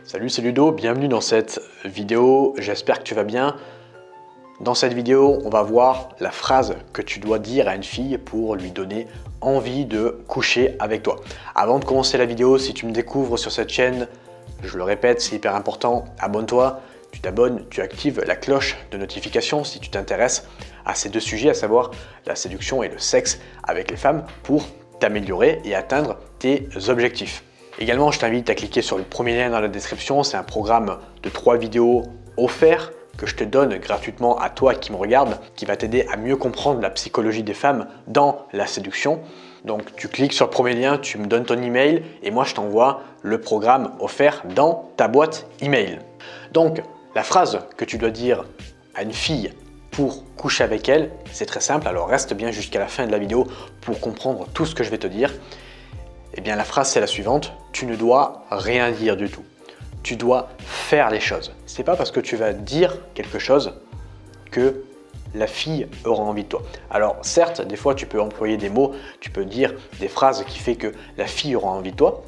Salut, c'est Ludo, bienvenue dans cette vidéo, j'espère que tu vas bien. Dans cette vidéo, on va voir la phrase que tu dois dire à une fille pour lui donner envie de coucher avec toi. Avant de commencer la vidéo, si tu me découvres sur cette chaîne, je le répète, c'est hyper important, abonne-toi, tu t'abonnes, tu actives la cloche de notification si tu t'intéresses à ces deux sujets, à savoir la séduction et le sexe avec les femmes pour t'améliorer et atteindre tes objectifs. Également, je t'invite à cliquer sur le premier lien dans la description. C'est un programme de 3 vidéos offerts que je te donne gratuitement à toi qui me regarde, qui va t'aider à mieux comprendre la psychologie des femmes dans la séduction. Donc tu cliques sur le premier lien, tu me donnes ton email et moi je t'envoie le programme offert dans ta boîte email. Donc la phrase que tu dois dire à une fille pour coucher avec elle, c'est très simple, alors reste bien jusqu'à la fin de la vidéo pour comprendre tout ce que je vais te dire. Eh bien la phrase c'est la suivante, tu ne dois rien dire du tout. Tu dois faire les choses. C'est pas parce que tu vas dire quelque chose que la fille aura envie de toi. Alors certes, des fois tu peux employer des mots, tu peux dire des phrases qui fait que la fille aura envie de toi,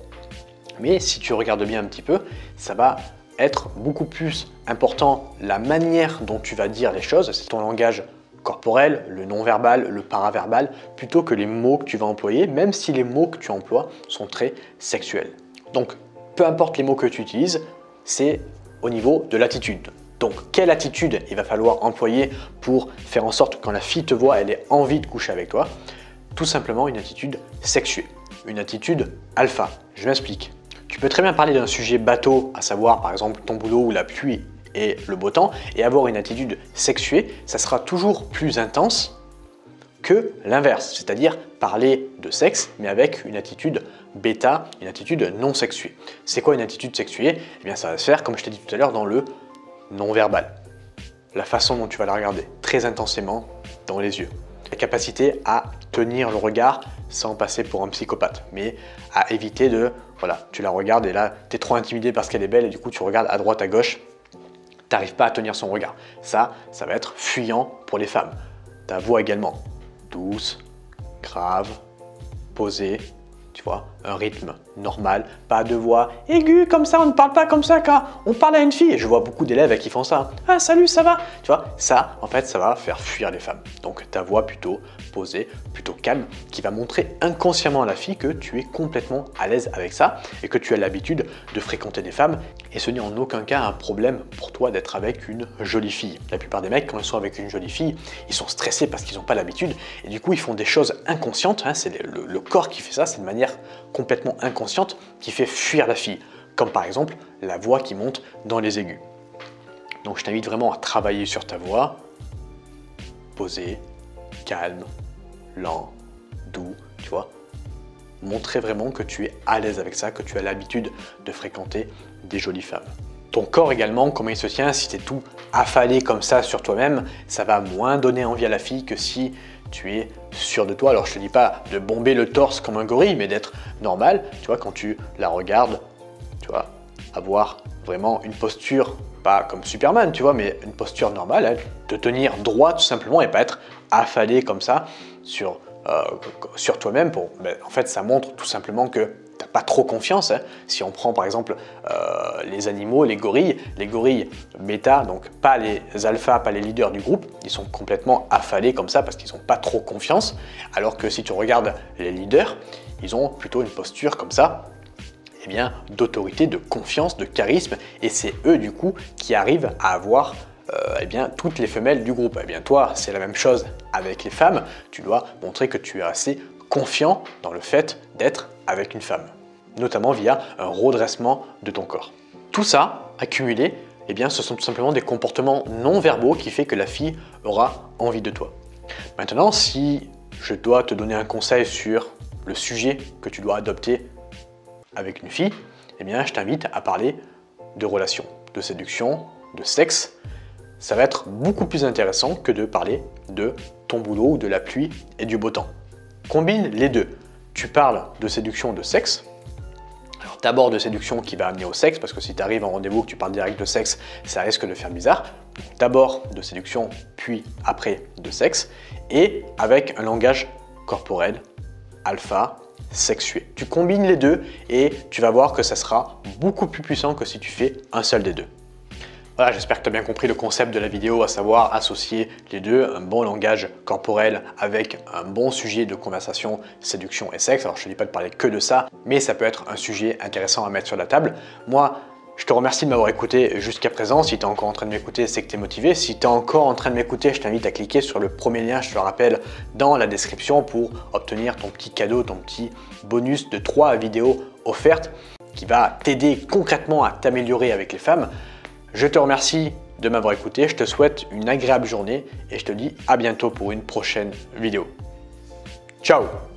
mais si tu regardes bien un petit peu, ça va être beaucoup plus important la manière dont tu vas dire les choses, c'est ton langage corporel, le non-verbal, le paraverbal, plutôt que les mots que tu vas employer, même si les mots que tu emploies sont très sexuels. Donc, peu importe les mots que tu utilises, c'est au niveau de l'attitude. Donc, quelle attitude il va falloir employer pour faire en sorte que quand la fille te voit, elle ait envie de coucher avec toi? Tout simplement une attitude sexuée, une attitude alpha. Je m'explique. Tu peux très bien parler d'un sujet bateau, à savoir par exemple ton boulot ou la pluie et le beau temps, et avoir une attitude sexuée, ça sera toujours plus intense que l'inverse, c'est-à-dire parler de sexe, mais avec une attitude bêta, une attitude non sexuée. C'est quoi une attitude sexuée? Eh bien, ça va se faire, comme je t'ai dit tout à l'heure, dans le non-verbal. La façon dont tu vas la regarder, très intensément dans les yeux. La capacité à tenir le regard sans passer pour un psychopathe, mais à éviter de, voilà, tu la regardes et là, tu es trop intimidé parce qu'elle est belle et du coup, tu regardes à droite, à gauche, tu n'arrives pas à tenir son regard. Ça va être fuyant pour les femmes. Ta voix également, douce, grave, posée, tu vois, un rythme normal, pas de voix aiguë comme ça, on ne parle pas comme ça quand on parle à une fille. Et je vois beaucoup d'élèves qui font ça. Ah salut, ça va? Tu vois, ça, en fait, ça va faire fuir les femmes. Donc ta voix plutôt posée, plutôt calme, qui va montrer inconsciemment à la fille que tu es complètement à l'aise avec ça et que tu as l'habitude de fréquenter des femmes. Et ce n'est en aucun cas un problème pour toi d'être avec une jolie fille. La plupart des mecs, quand ils sont avec une jolie fille, ils sont stressés parce qu'ils n'ont pas l'habitude et du coup, ils font des choses inconscientes. Hein, c'est le corps qui fait ça, c'est de manière complètement inconsciente qui fait fuir la fille, comme par exemple la voix qui monte dans les aigus. Donc je t'invite vraiment à travailler sur ta voix, posé, calme, lent, doux, tu vois. Montrer vraiment que tu es à l'aise avec ça, que tu as l'habitude de fréquenter des jolies femmes. Ton corps également, comment il se tient, si tu es tout affalé comme ça sur toi-même, ça va moins donner envie à la fille que si tu es sûr de toi. Alors je te dis pas de bomber le torse comme un gorille, mais d'être normal, tu vois, quand tu la regardes, tu vois, avoir vraiment une posture, pas comme Superman, tu vois, mais une posture normale, hein, te tenir droit tout simplement et pas être affalé comme ça sur toi-même. En fait, ça montre tout simplement que t'as pas trop confiance. Hein. Si on prend par exemple les animaux, les gorilles bêta, donc pas les alphas, pas les leaders du groupe, ils sont complètement affalés comme ça parce qu'ils n'ont pas trop confiance. Alors que si tu regardes les leaders, ils ont plutôt une posture comme ça, eh bien, d'autorité, de confiance, de charisme, et c'est eux du coup qui arrivent à avoir eh bien, toutes les femelles du groupe. Eh bien, toi, c'est la même chose avec les femmes. Tu dois montrer que tu es assez confiant dans le fait d'être avec une femme, notamment via un redressement de ton corps. Tout ça, accumulé, eh bien, ce sont tout simplement des comportements non verbaux qui fait que la fille aura envie de toi. Maintenant, si je dois te donner un conseil sur le sujet que tu dois adopter avec une fille, eh bien, je t'invite à parler de relations, de séduction, de sexe. Ça va être beaucoup plus intéressant que de parler de ton boulot ou de la pluie et du beau temps. Combine les deux. Tu parles de séduction, de sexe. Alors d'abord de séduction qui va amener au sexe, parce que si tu arrives en rendez-vous que tu parles direct de sexe, ça risque de faire bizarre. D'abord de séduction, puis après de sexe, et avec un langage corporel, alpha, sexué. Tu combines les deux et tu vas voir que ça sera beaucoup plus puissant que si tu fais un seul des deux. Voilà, j'espère que tu as bien compris le concept de la vidéo, à savoir associer les deux, un bon langage corporel avec un bon sujet de conversation, séduction et sexe. Alors je ne te dis pas de parler que de ça, mais ça peut être un sujet intéressant à mettre sur la table. Moi, je te remercie de m'avoir écouté jusqu'à présent. Si tu es encore en train de m'écouter, c'est que tu es motivé. Si tu es encore en train de m'écouter, je t'invite à cliquer sur le premier lien, je te le rappelle, dans la description pour obtenir ton petit cadeau, ton petit bonus de 3 vidéos offertes qui va t'aider concrètement à t'améliorer avec les femmes. Je te remercie de m'avoir écouté, je te souhaite une agréable journée et je te dis à bientôt pour une prochaine vidéo. Ciao!